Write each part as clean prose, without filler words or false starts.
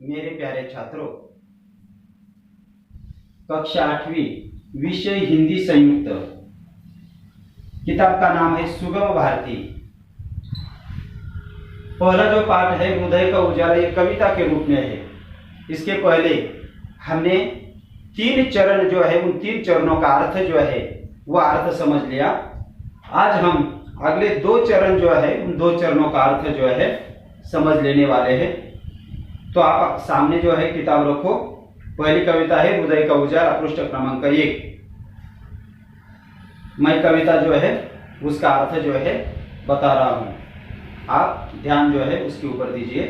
मेरे प्यारे छात्रों, कक्षा 8वीं विषय हिंदी संयुक्त, किताब का नाम है सुगम भारती। पहला जो पाठ है हृदय का उजाला, ये कविता के रूप में है। इसके पहले हमने 3 चरण जो है उन 3 चरणों का अर्थ जो है वह अर्थ समझ लिया। आज हम अगले 2 चरण जो है उन 2 चरणों का अर्थ जो है समझ लेने वाले हैं। तो आप सामने जो है किताब रखो। पहली कविता है हृदय का उजाला, पृष्ठ क्रमांक 1। मैं कविता जो है उसका अर्थ जो है बता रहा हूं, आप ध्यान जो है उसके ऊपर दीजिए।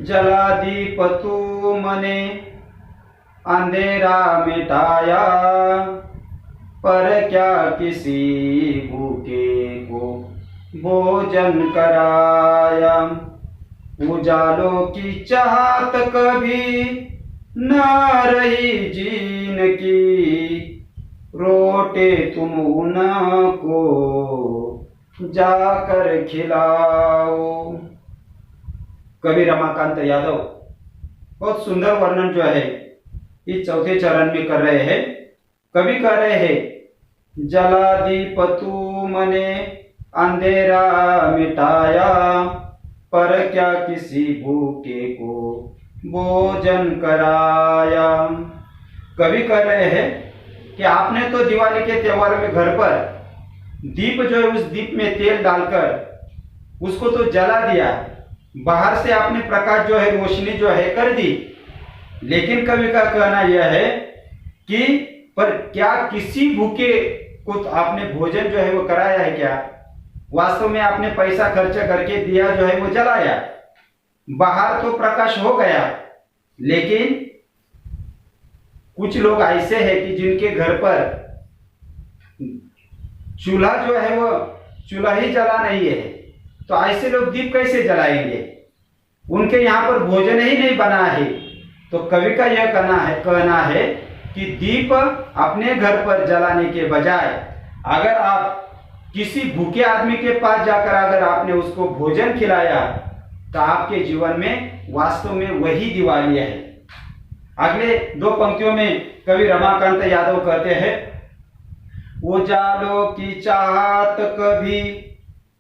जला दीप तू मने अंधेरा मिटाया, पर क्या किसी भूखे को भोजन कराया। उजालों की चाहत कभी न रही जीन की, रोटे तुम उनको जाकर खिलाओ। कवि रमाकांत यादव बहुत सुंदर वर्णन जो है इस चौथे चरण में कर रहे हैं। कवि कह रहे हैं, जला दीप तू मने अंधेरा मिटाया, पर क्या किसी भूखे को भोजन कराया। कवि कह रहे हैं कि आपने तो दिवाली के त्योहार में घर पर दीप जो है उस दीप में तेल डालकर उसको तो जला दिया, बाहर से आपने प्रकाश जो है रोशनी जो है कर दी, लेकिन कवि का कहना यह है कि पर क्या किसी भूखे को आपने भोजन जो है वो कराया है क्या? वास्तव में आपने पैसा खर्च करके दिया जो है वो जलाया, बाहर तो प्रकाश हो गया, लेकिन कुछ लोग ऐसे हैं कि जिनके घर पर चूल्हा जो है वो चूल्हा ही जला नहीं है, तो ऐसे लोग दीप कैसे जलाएंगे? उनके यहाँ पर भोजन ही नहीं बना है। तो कवि का यह कहना है कि दीप अपने घर पर जलाने के बजाय अगर आप किसी भूखे आदमी के पास जाकर अगर आपने उसको भोजन खिलाया तो आपके जीवन में वास्तव में वही दिवाली है। अगले 2 पंक्तियों में कवि रमाकांत यादव कहते हैं, उजालों की चाहत कभी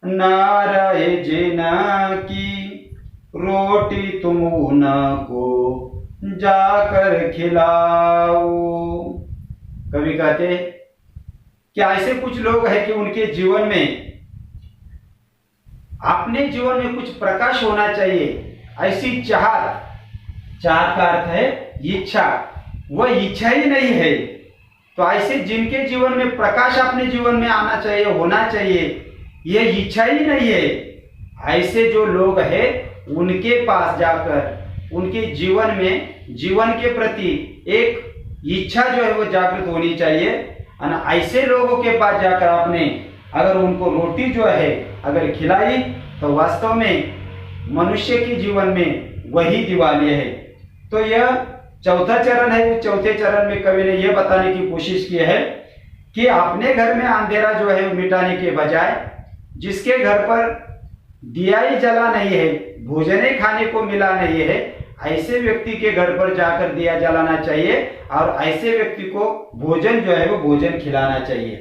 न रहे जिना की, रोटी तुम उनको जाकर खिलाओ। कवि कहते क्या ऐसे कुछ लोग हैं कि उनके जीवन में अपने जीवन में कुछ प्रकाश होना चाहिए, ऐसी चाहत का अर्थ है इच्छा, वह इच्छा ही नहीं है। तो ऐसे जिनके जीवन में प्रकाश अपने जीवन में आना चाहिए, होना चाहिए, यह इच्छा ही नहीं है, ऐसे जो लोग हैं उनके पास जाकर उनके जीवन में जीवन के प्रति एक इच्छा जो है वो जागृत होनी चाहिए। और ऐसे लोगों के पास जाकर आपने अगर उनको रोटी जो है अगर खिलाई तो वास्तव में मनुष्य के जीवन में वही दिवाली है। तो यह चौथा चरण है। उस चौथे चरण में कवि ने यह बताने की कोशिश की है कि अपने घर में अंधेरा जो है मिटाने के बजाय जिसके घर पर दिया ही जला नहीं है, भोजन ही खाने को मिला नहीं है, ऐसे व्यक्ति के घर पर जाकर दिया जलाना चाहिए और ऐसे व्यक्ति को भोजन जो है वो भोजन खिलाना चाहिए।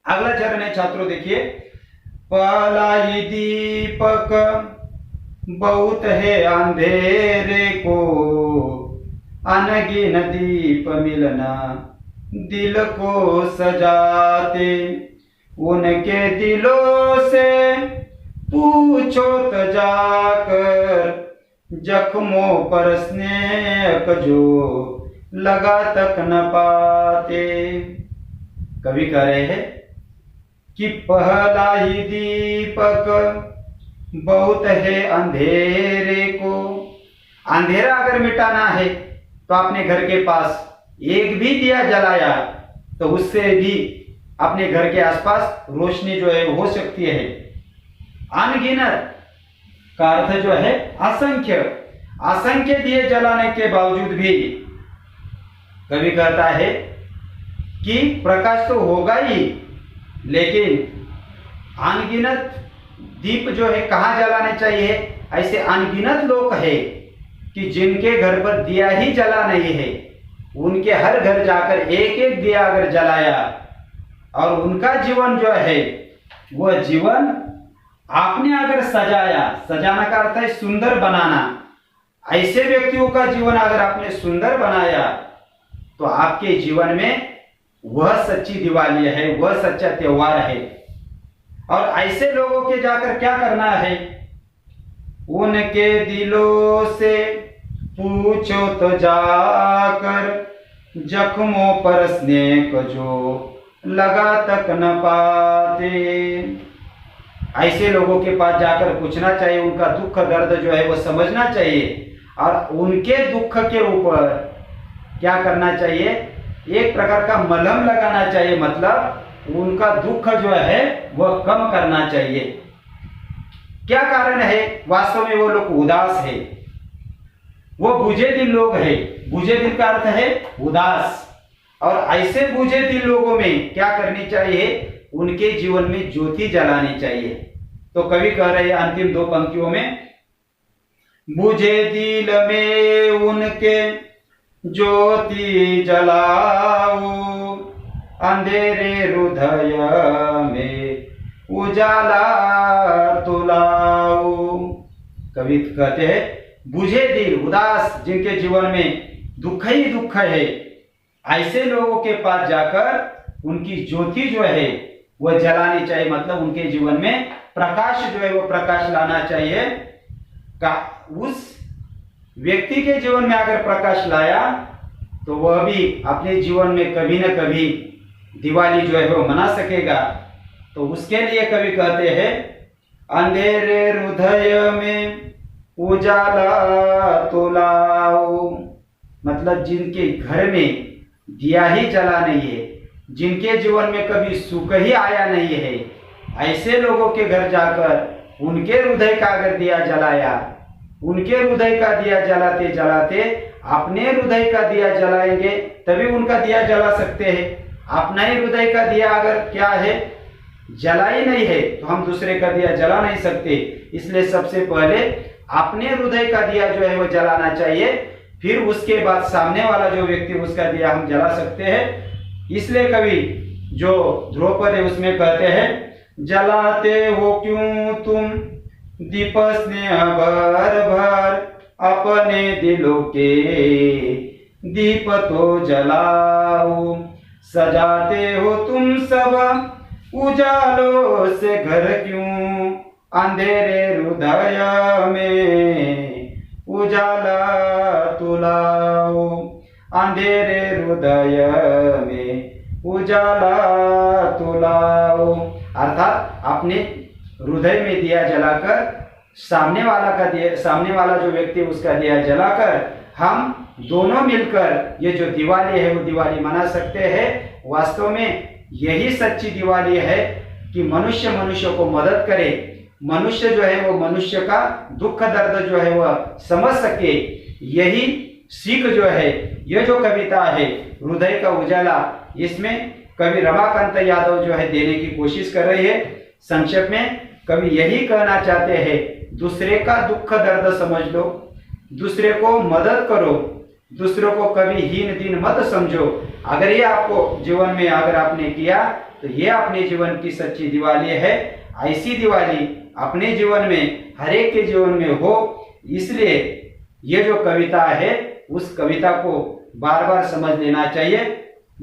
अगला चरण है छात्रों, देखिए, पहला ही दीपक बहुत है अंधेरे को, अनगिन दीप मिलना दिल को सजाते, उनके दिलों से पूछो तो जाकर, जख्मों पर स्नेह जो लगा तक न पाते। कवि कह रहे हैं कि पहला ही दीपक बहुत है अंधेरे को। अंधेरा अगर मिटाना है तो अपने घर के पास एक भी दिया जलाया तो उससे भी अपने घर के आसपास रोशनी जो है हो सकती है। अनगिनत का अर्थ जो है असंख्य दिए जलाने के बावजूद भी कवि कहता है कि प्रकाश तो होगा ही, लेकिन अनगिनत दीप जो है कहाँ जलाने चाहिए? ऐसे अनगिनत लोग है कि जिनके घर पर दिया ही जला नहीं है, उनके हर घर जाकर एक एक दिया अगर जलाया और उनका जीवन जो है वह जीवन आपने अगर सजाया, सजाना का अर्थ है सुंदर बनाना, ऐसे व्यक्तियों का जीवन अगर आपने सुंदर बनाया तो आपके जीवन में वह सच्ची दिवाली है, वह सच्चा त्योहार है। और ऐसे लोगों के जाकर क्या करना है, उनके दिलों से पूछो तो जाकर, जख्मों पर स्नेह को जो लगा तक न पाते। ऐसे लोगों के पास जाकर पूछना चाहिए, उनका दुख दर्द जो है वो समझना चाहिए और उनके दुख के ऊपर क्या करना चाहिए, एक प्रकार का मलहम लगाना चाहिए, मतलब उनका दुख जो है वह कम करना चाहिए। क्या कारण है, वास्तव में वो लोग उदास है, वो बुझे दिल लोग है। बुझे दिल का अर्थ है उदास। और ऐसे बुझे दिल लोगों में क्या करनी चाहिए, उनके जीवन में ज्योति जलानी चाहिए। तो कवि कह रहे हैं अंतिम दो पंक्तियों में, बुझे दिल में उनके ज्योति जलाओ, अंधेरे हृदय में उजाला तुलाओ। कवि कहते हैं बुझे दिल, उदास, जिनके जीवन में दुख ही दुख है, ऐसे लोगों के पास जाकर उनकी ज्योति जो है वह जलानी चाहिए, मतलब उनके जीवन में प्रकाश जो है वो प्रकाश लाना चाहिए। का उस व्यक्ति के जीवन में अगर प्रकाश लाया तो वह भी अपने जीवन में कभी न कभी दिवाली जो है वो मना सकेगा। तो उसके लिए कवि कहते हैं, अंधेरे हृदय में उजाला तो लाओ, मतलब जिनके घर में दिया ही जला नहीं है, जिनके जीवन में कभी सुख ही आया नहीं है, ऐसे लोगों के घर जाकर उनके हृदय का अगर दिया जलाया, उनके हृदय का दिया जलाते जलाते अपने हृदय का दिया जलाएंगे तभी उनका दिया जला सकते हैं। अपना ही हृदय का दिया अगर क्या है, जला ही नहीं है, तो हम दूसरे का दिया जला नहीं सकते। इसलिए सबसे पहले अपने हृदय का दिया जो है वो जलाना चाहिए, फिर उसके बाद सामने वाला जो व्यक्ति उसका दिया हम जला सकते हैं। इसलिए कवि जो ध्रुवपद है उसमें कहते हैं, जलाते हो क्यों तुम दीप स्नेह भर भर, अपने दिलों के दीप तो जलाओ, सजाते हो तुम सब उजालों से घर क्यों, अंधेरे हृदय में उजाला तुलाओ, अंधेरे हृदय में उजाला तुलाओ। अर्थात अपने हृदय में दिया जलाकर सामने वाला जो व्यक्ति उसका दिया जलाकर हम दोनों मिलकर ये जो दिवाली है वो दिवाली मना सकते हैं। वास्तव में यही सच्ची दिवाली है कि मनुष्य मनुष्य को मदद करे, मनुष्य जो है वो मनुष्य का दुख दर्द जो है वह समझ सके। यही सीख जो है, ये जो कविता है हृदय का उजाला, इसमें कवि रमाकांत यादव जो है देने की कोशिश कर रही है। संक्षेप में कवि यही कहना चाहते हैं, दूसरे का दुख दर्द समझ लो, दूसरे को मदद करो, दूसरों को कभी हीन दीन मत समझो। अगर ये आपको जीवन में अगर आपने किया तो ये अपने जीवन की सच्ची दिवाली है। ऐसी दिवाली अपने जीवन में हर एक के जीवन में हो, इसलिए ये जो कविता है उस कविता को बार बार समझ लेना चाहिए।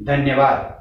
धन्यवाद।